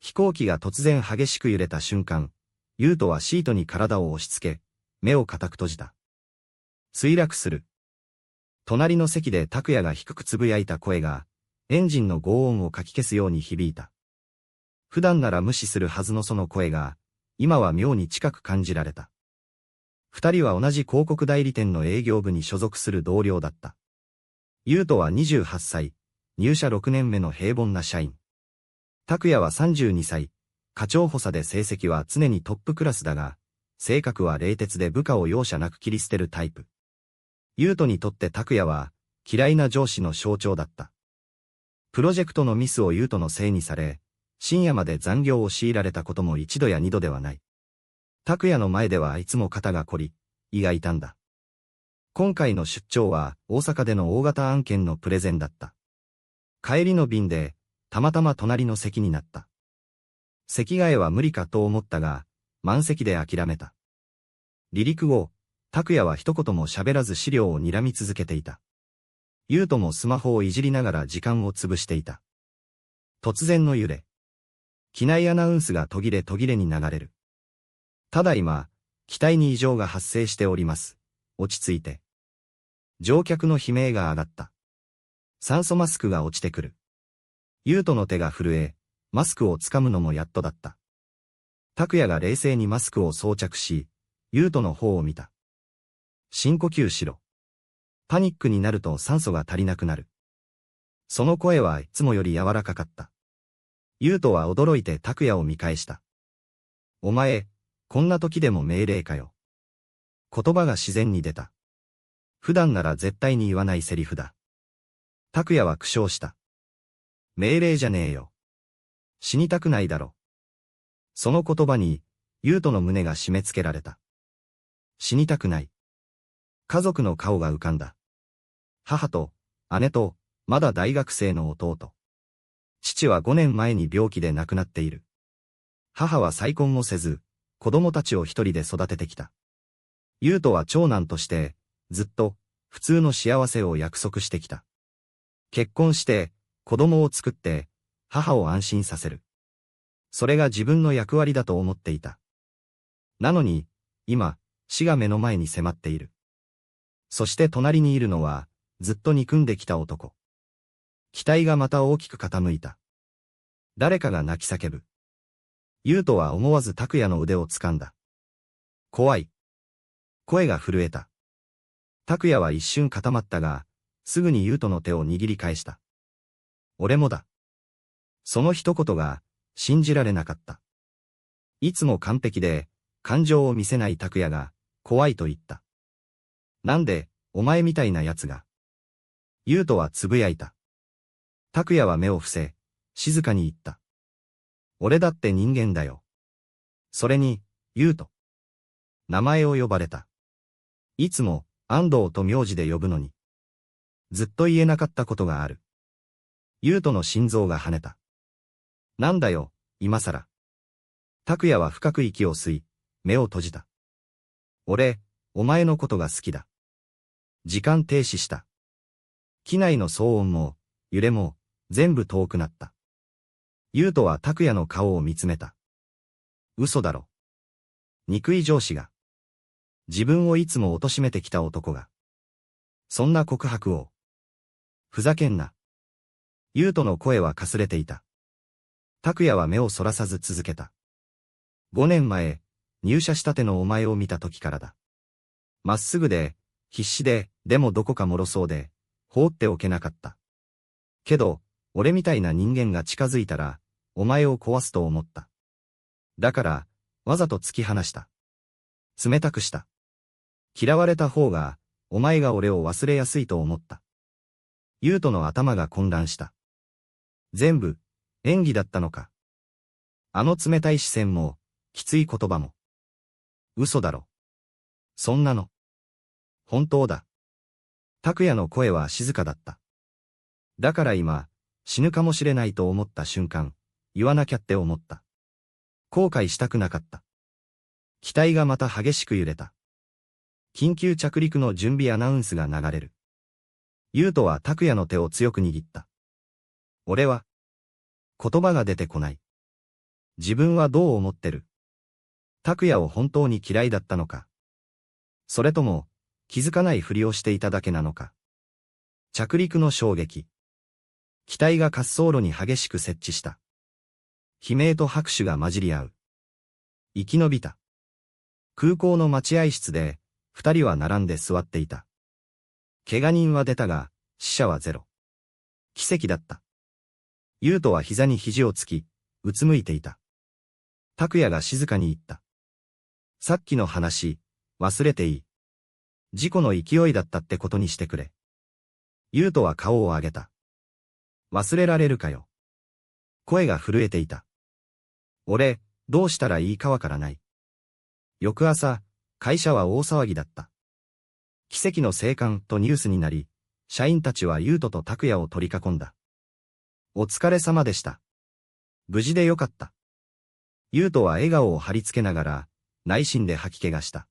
飛行機が突然激しく揺れた瞬間、優斗はシートに体を押し付け、目を固く閉じた。墜落する。隣の席で拓也が低くつぶやいた声が、エンジンの轟音をかき消すように響いた。普段なら無視するはずのその声が、今は妙に近く感じられた。二人は同じ広告代理店の営業部に所属する同僚だった。優斗は28歳、入社6年目の平凡な社員。拓也は32歳、課長補佐で成績は常にトップクラスだが、性格は冷徹で部下を容赦なく切り捨てるタイプ。優斗にとって拓也は嫌いな上司の象徴だった。プロジェクトのミスを優斗のせいにされ、深夜まで残業を強いられたことも一度や二度ではない。拓也の前ではいつも肩が凝り、胃が痛んだ。今回の出張は大阪での大型案件のプレゼンだった。帰りの便で、たまたま隣の席になった。席替えは無理かと思ったが、満席で諦めた。離陸後、拓也は一言も喋らず資料を睨み続けていた。優斗もスマホをいじりながら時間を潰していた。突然の揺れ。機内アナウンスが途切れ途切れに流れる。ただいま、機体に異常が発生しております。落ち着いて。乗客の悲鳴が上がった。酸素マスクが落ちてくる。優斗の手が震え、マスクをつかむのもやっとだった。拓也が冷静にマスクを装着し、優斗の方を見た。深呼吸しろ。パニックになると酸素が足りなくなる。その声はいつもより柔らかかった。優斗は驚いて拓也を見返した。お前、こんな時でも命令かよ。言葉が自然に出た。普段なら絶対に言わないセリフだ。拓也は苦笑した。命令じゃねえよ。死にたくないだろ。その言葉に、優斗の胸が締め付けられた。死にたくない。家族の顔が浮かんだ。母と、姉と、まだ大学生の弟。父は5年前に病気で亡くなっている。母は再婚もせず、子供たちを一人で育ててきた。優斗は長男として、ずっと、普通の幸せを約束してきた。結婚して、子供を作って、母を安心させる。それが自分の役割だと思っていた。なのに、今、死が目の前に迫っている。そして隣にいるのは、ずっと憎んできた男。機体がまた大きく傾いた。誰かが泣き叫ぶ。優斗は思わず拓也の腕を掴んだ。怖い。声が震えた。拓也は一瞬固まったが、すぐに優斗の手を握り返した。俺もだ。その一言が、信じられなかった。いつも完璧で、感情を見せない拓也が、怖いと言った。なんで、お前みたいな奴が。優斗はつぶやいた。拓也は目を伏せ、静かに言った。俺だって人間だよ。それに、優斗。名前を呼ばれた。いつも、安藤と名字で呼ぶのに。ずっと言えなかったことがある。優斗の心臓が跳ねた。なんだよ、今さら。拓也は深く息を吸い、目を閉じた。俺、お前のことが好きだ。時間停止した。機内の騒音も、揺れも、全部遠くなった。優斗は拓也の顔を見つめた。嘘だろ。憎い上司が。自分をいつも貶めてきた男が。そんな告白を。ふざけんな。優斗の声はかすれていた。拓也は目をそらさず続けた。5年前、入社したてのお前を見た時からだ。まっすぐで、必死で、でもどこか脆そうで、放っておけなかった。けど、俺みたいな人間が近づいたら、お前を壊すと思った。だから、わざと突き放した。冷たくした。嫌われた方が、お前が俺を忘れやすいと思った。優斗の頭が混乱した。全部、演技だったのか。あの冷たい視線も、きつい言葉も。嘘だろ。そんなの。本当だ。拓也の声は静かだった。だから今、死ぬかもしれないと思った瞬間、言わなきゃって思った。後悔したくなかった。機体がまた激しく揺れた。緊急着陸の準備アナウンスが流れる。優斗は拓也の手を強く握った。俺は、言葉が出てこない。自分はどう思ってる？拓也を本当に嫌いだったのか？それとも、気づかないふりをしていただけなのか？着陸の衝撃。機体が滑走路に激しく接地した。悲鳴と拍手が混じり合う。生き延びた。空港の待合室で、二人は並んで座っていた。怪我人は出たが、死者はゼロ。奇跡だった。優斗は膝に肘をつき、うつむいていた。拓也が静かに言った。さっきの話、忘れていい。事故の勢いだったってことにしてくれ。優斗は顔を上げた。忘れられるかよ。声が震えていた。俺、どうしたらいいかわからない。翌朝、会社は大騒ぎだった。奇跡の生還とニュースになり、社員たちは優斗と拓也を取り囲んだ。お疲れ様でした。無事でよかった。優斗は笑顔を貼り付けながら、内心で吐き気がした。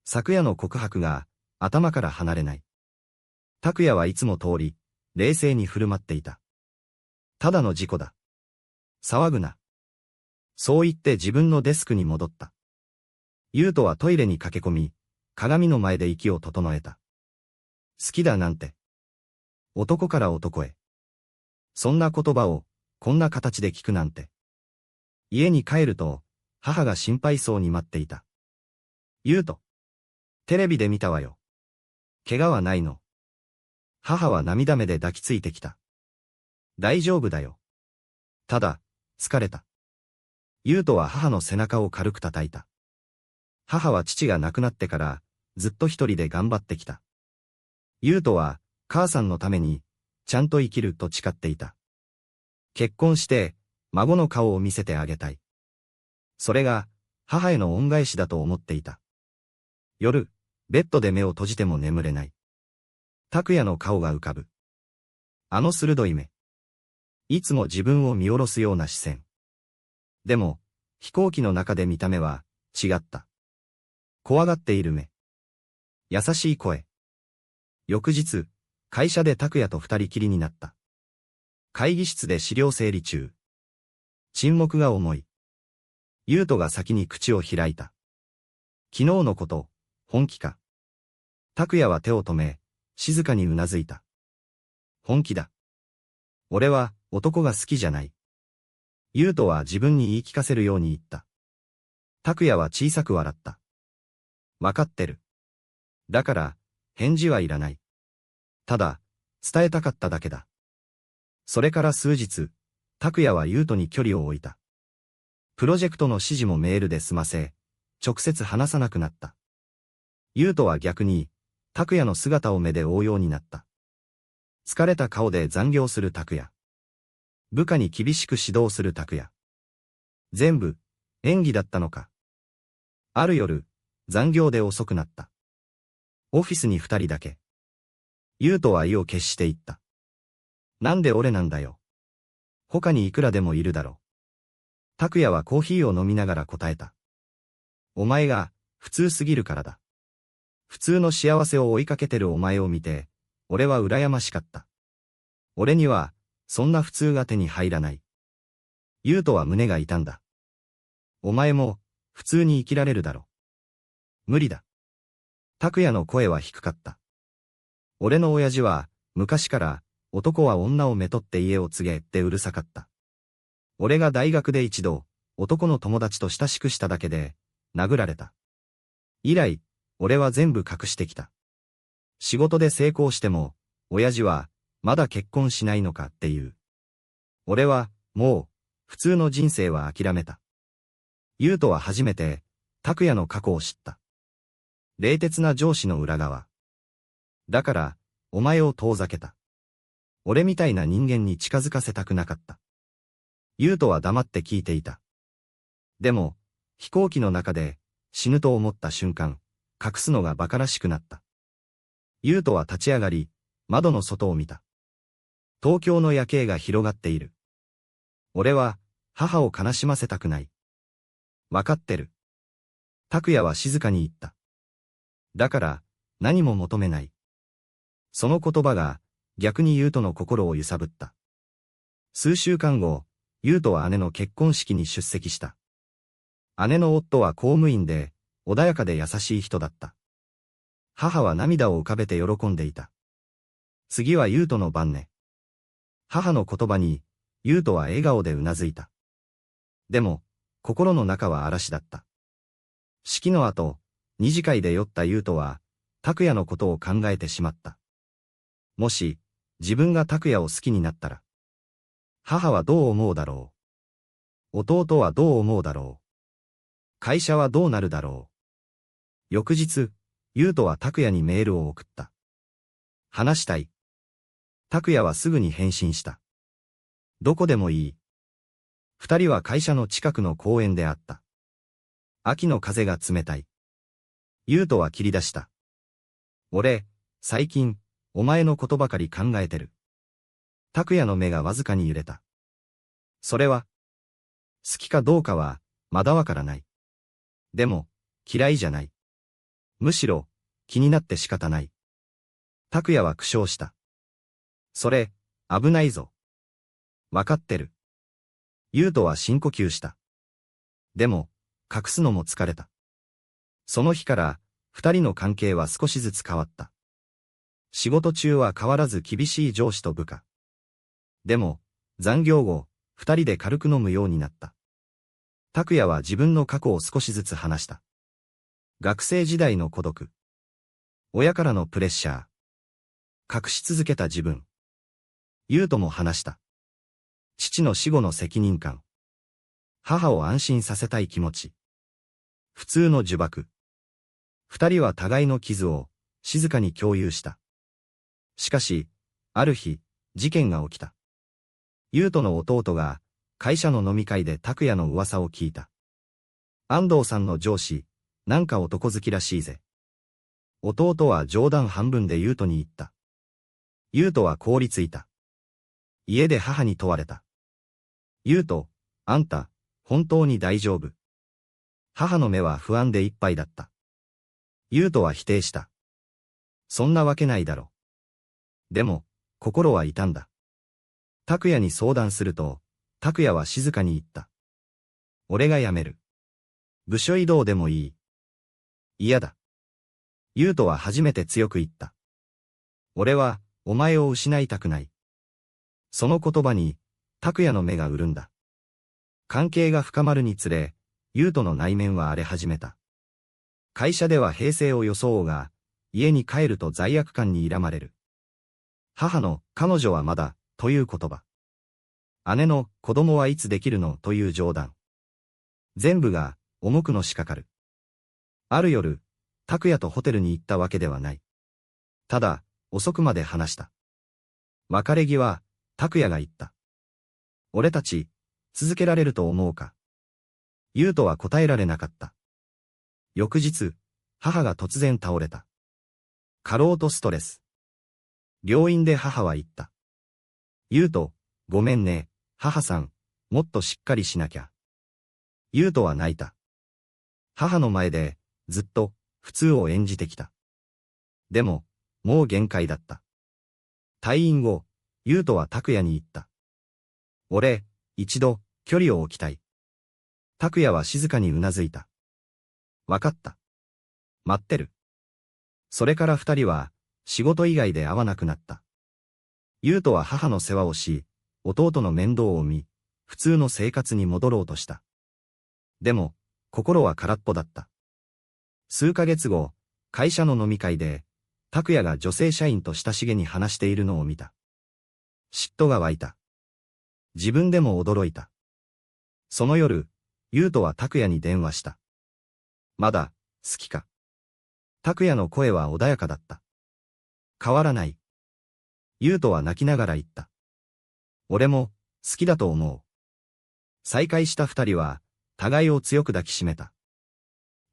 昨夜の告白が、頭から離れない。拓也はいつも通り、冷静に振る舞っていた。ただの事故だ。騒ぐな。そう言って自分のデスクに戻った。優斗はトイレに駆け込み、鏡の前で息を整えた。好きだなんて。男から男へ。そんな言葉を、こんな形で聞くなんて。家に帰ると、母が心配そうに待っていた。優斗。テレビで見たわよ。怪我はないの？母は涙目で抱きついてきた。大丈夫だよ。ただ、疲れた。優斗は母の背中を軽く叩いた。母は父が亡くなってから、ずっと一人で頑張ってきた。優斗は、母さんのために、ちゃんと生きると誓っていた。結婚して、孫の顔を見せてあげたい。それが、母への恩返しだと思っていた。夜、ベッドで目を閉じても眠れない。拓也の顔が浮かぶ。あの鋭い目。いつも自分を見下ろすような視線。でも、飛行機の中で見た目は、違った。怖がっている目。優しい声。翌日、会社で拓也と二人きりになった。会議室で資料整理中。沈黙が重い。優斗が先に口を開いた。昨日のこと、本気か。拓也は手を止め、静かにうなずいた。本気だ。俺は男が好きじゃない。優斗は自分に言い聞かせるように言った。拓也は小さく笑った。わかってる。だから、返事はいらない。ただ、伝えたかっただけだ。それから数日、拓也は優斗に距離を置いた。プロジェクトの指示もメールで済ませ、直接話さなくなった。優斗は逆に、拓也の姿を目で追うようになった。疲れた顔で残業する拓也。部下に厳しく指導する拓也。全部、演技だったのか。ある夜、残業で遅くなった。オフィスに二人だけ。優斗は意を決していった。なんで俺なんだよ。他にいくらでもいるだろう。拓也はコーヒーを飲みながら答えた。お前が、普通すぎるからだ。普通の幸せを追いかけてるお前を見て、俺は羨ましかった。俺には、そんな普通が手に入らない。優斗は胸が痛んだ。お前も、普通に生きられるだろ。無理だ。拓也の声は低かった。俺の親父は、昔から、男は女をめとって家を継げってうるさかった。俺が大学で一度、男の友達と親しくしただけで、殴られた。以来、俺は全部隠してきた。仕事で成功しても、親父は、まだ結婚しないのかっていう。俺は、もう、普通の人生は諦めた。優斗は初めて、拓也の過去を知った。冷徹な上司の裏側。だから、お前を遠ざけた。俺みたいな人間に近づかせたくなかった。優斗は黙って聞いていた。でも、飛行機の中で、死ぬと思った瞬間、隠すのが馬鹿らしくなった。優斗は立ち上がり、窓の外を見た。東京の夜景が広がっている。俺は、母を悲しませたくない。わかってる。拓也は静かに言った。だから、何も求めない。その言葉が、逆に優斗の心を揺さぶった。数週間後、優斗は姉の結婚式に出席した。姉の夫は公務員で、穏やかで優しい人だった。母は涙を浮かべて喜んでいた。次は優斗の番ね。母の言葉に、優斗は笑顔でうなずいた。でも、心の中は嵐だった。式の後、二次会で酔った優斗は、拓也のことを考えてしまった。もし、自分が拓也を好きになったら、母はどう思うだろう。弟はどう思うだろう。会社はどうなるだろう。翌日、優斗は拓也にメールを送った。話したい。拓也はすぐに返信した。どこでもいい。二人は会社の近くの公園で会った。秋の風が冷たい。優斗は切り出した。俺、最近、お前のことばかり考えてる。拓也の目がわずかに揺れた。それは、好きかどうかは、まだわからない。でも、嫌いじゃない。むしろ、気になって仕方ない。拓也は苦笑した。それ、危ないぞ。わかってる。優斗は深呼吸した。でも、隠すのも疲れた。その日から、二人の関係は少しずつ変わった。仕事中は変わらず厳しい上司と部下。でも、残業後、二人で軽く飲むようになった。拓也は自分の過去を少しずつ話した。学生時代の孤独。親からのプレッシャー。隠し続けた自分。優斗も話した。父の死後の責任感。母を安心させたい気持ち。普通の呪縛。二人は互いの傷を静かに共有した。しかし、ある日、事件が起きた。優斗の弟が会社の飲み会で拓也の噂を聞いた。安藤さんの上司、なんか男好きらしいぜ。弟は冗談半分で優斗に言った。優斗は凍りついた。家で母に問われた。優斗、あんた、本当に大丈夫？母の目は不安でいっぱいだった。優斗は否定した。そんなわけないだろ。でも、心は痛んだ。拓也に相談すると、拓也は静かに言った。俺が辞める。部署異動でもいい。嫌だ。優斗は初めて強く言った。俺は、お前を失いたくない。その言葉に、拓也の目が潤んだ。関係が深まるにつれ、優斗の内面は荒れ始めた。会社では平静を装うが、家に帰ると罪悪感に苛まれる。母の、彼女はまだ、という言葉。姉の、子供はいつできるのという冗談。全部が、重くのしかかる。ある夜、拓也とホテルに行ったわけではない。ただ、遅くまで話した。別れ際、拓也が言った。俺たち、続けられると思うか。優斗は答えられなかった。翌日、母が突然倒れた。過労とストレス。病院で母は言った。優斗、ごめんね、母さん、もっとしっかりしなきゃ。優斗は泣いた。母の前で、ずっと、普通を演じてきた。でも、もう限界だった。退院後、優斗は拓也に言った。俺、一度、距離を置きたい。拓也は静かにうなずいた。わかった。待ってる。それから二人は、仕事以外で会わなくなった。優斗は母の世話をし、弟の面倒を見、普通の生活に戻ろうとした。でも、心は空っぽだった。数ヶ月後、会社の飲み会で、拓也が女性社員と親しげに話しているのを見た。嫉妬が湧いた。自分でも驚いた。その夜、優斗は拓也に電話した。まだ、好きか。拓也の声は穏やかだった。変わらない。優斗は泣きながら言った。俺も、好きだと思う。再会した二人は、互いを強く抱きしめた。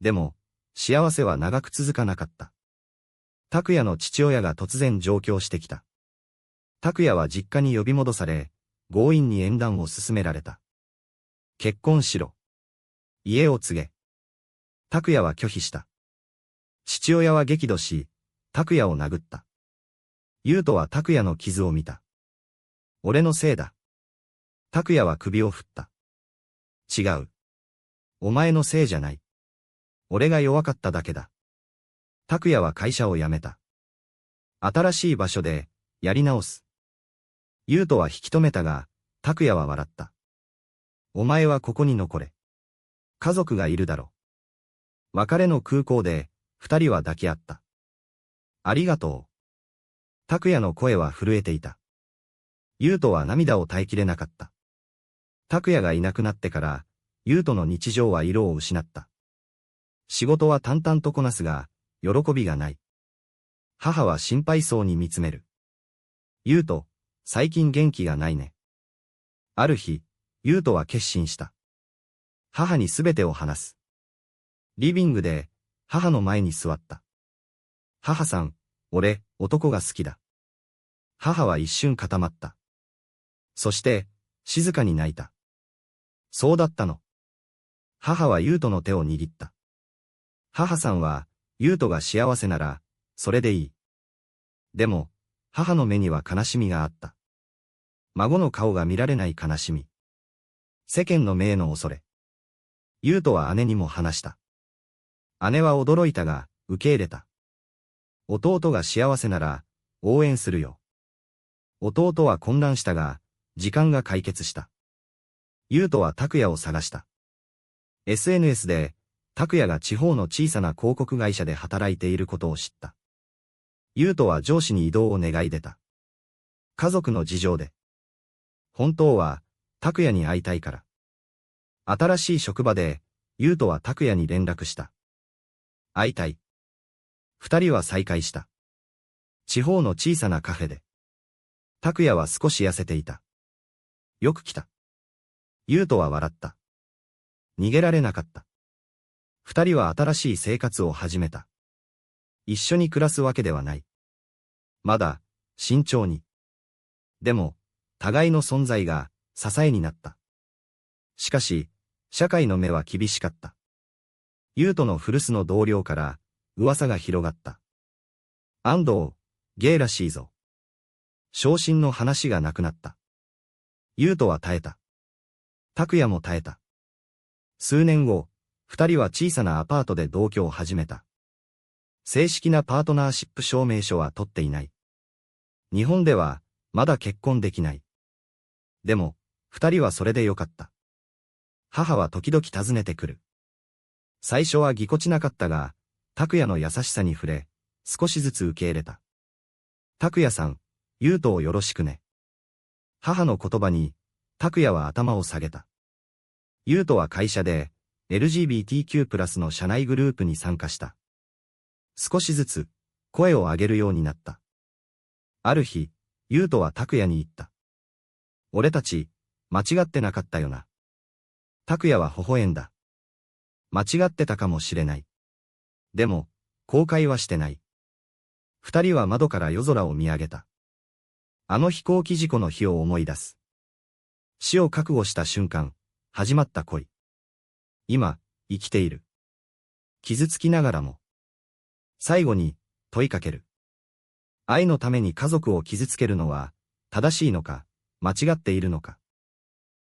でも、幸せは長く続かなかった。拓也の父親が突然上京してきた。拓也は実家に呼び戻され、強引に縁談を進められた。結婚しろ。家を継げ。拓也は拒否した。父親は激怒し、拓也を殴った。優斗は拓也の傷を見た。俺のせいだ。拓也は首を振った。違う。お前のせいじゃない。俺が弱かっただけだ。拓也は会社を辞めた。新しい場所で、やり直す。優斗は引き止めたが、拓也は笑った。お前はここに残れ。家族がいるだろ。別れの空港で、二人は抱き合った。ありがとう。拓也の声は震えていた。優斗は涙を耐えきれなかった。拓也がいなくなってから、優斗の日常は色を失った。仕事は淡々とこなすが、喜びがない。母は心配そうに見つめる。優斗、最近元気がないね。ある日、優斗は決心した。母にすべてを話す。リビングで、母の前に座った。母さん、俺、男が好きだ。母は一瞬固まった。そして、静かに泣いた。そうだったの。母は優斗の手を握った。母さんは、優斗が幸せなら、それでいい。でも、母の目には悲しみがあった。孫の顔が見られない悲しみ。世間の目への恐れ。優斗は姉にも話した。姉は驚いたが、受け入れた。弟が幸せなら、応援するよ。弟は混乱したが、時間が解決した。優斗は拓也を探した。SNS で、拓也が地方の小さな広告会社で働いていることを知った。優斗は上司に異動を願い出た。家族の事情で。本当は、拓也に会いたいから。新しい職場で、優斗は拓也に連絡した。会いたい。二人は再会した。地方の小さなカフェで。拓也は少し痩せていた。よく来た。優斗は笑った。逃げられなかった。二人は新しい生活を始めた。一緒に暮らすわけではない。まだ、慎重に。でも、互いの存在が支えになった。しかし、社会の目は厳しかった。優斗の古巣の同僚から噂が広がった。安藤、ゲイらしいぞ。昇進の話がなくなった。優斗は耐えた。拓也も耐えた。数年後、二人は小さなアパートで同居を始めた。正式なパートナーシップ証明書は取っていない。日本では、まだ結婚できない。でも、二人はそれでよかった。母は時々訪ねてくる。最初はぎこちなかったが、拓也の優しさに触れ、少しずつ受け入れた。拓也さん、優斗をよろしくね。母の言葉に、拓也は頭を下げた。優斗は会社で、LGBTQ+ の社内グループに参加した。少しずつ、声を上げるようになった。ある日、優斗は拓也に言った。俺たち、間違ってなかったよな。拓也は微笑んだ。間違ってたかもしれない。でも、後悔はしてない。二人は窓から夜空を見上げた。あの飛行機事故の日を思い出す。死を覚悟した瞬間、始まった恋。今、生きている。傷つきながらも。最後に、問いかける。愛のために家族を傷つけるのは、正しいのか、間違っているのか。